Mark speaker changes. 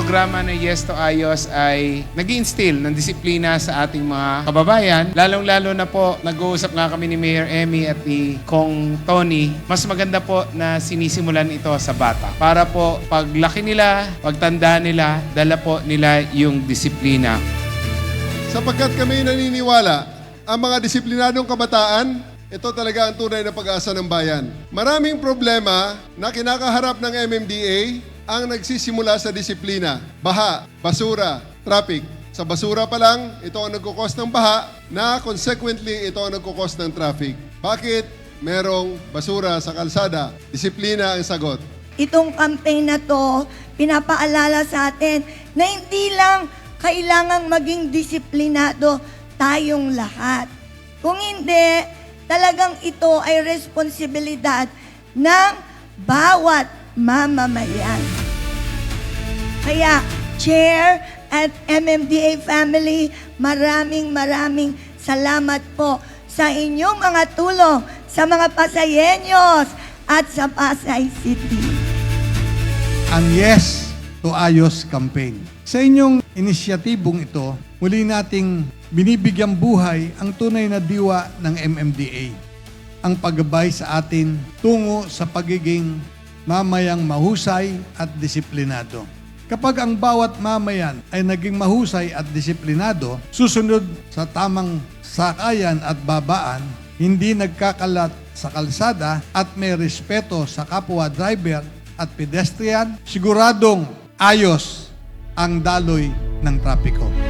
Speaker 1: programa ng Yes to Ayos ay nag-instill ng disiplina sa ating mga kababayan. Lalong-lalo na po, nag-uusap nga kami ni Mayor Emmy at ni Kong Tony. Mas maganda po na sinisimulan ito sa bata. Para po paglaki nila, pagtanda nila, dala po nila yung disiplina.
Speaker 2: Sapagkat kami naniniwala, ang mga disiplinadong kabataan, ito talaga ang tunay na pag-asa ng bayan. Maraming problema na kinakaharap ng MMDA ang nagsisimula sa disiplina. Baha, basura, traffic. Sa basura pa lang, ito ang nagkukos ng baha na consequently, ito ang nagkukos ng traffic. Bakit? Merong basura sa kalsada. Disiplina ang sagot.
Speaker 3: Itong campaign na to, pinapaalala sa atin na hindi lang kailangang maging disiplinado tayong lahat. Kung hindi, talagang ito ay responsibilidad ng bawat mamamayan. Kaya, Chair at MMDA family, maraming salamat po sa inyong mga tulong sa mga Pasayenyos at sa Pasay City.
Speaker 4: Ang Yes to Ayos campaign. Sa inyong inisyatibong ito, muli nating binibigyang buhay ang tunay na diwa ng MMDA. Ang paggabay sa atin tungo sa pagiging mamayang mahusay at disiplinado. Kapag ang bawat mamayan ay naging mahusay at disiplinado, susunod sa tamang sakayan at babaan, hindi nagkakalat sa kalsada at may respeto sa kapwa driver at pedestrian, siguradong ayos ang daloy ng trapiko.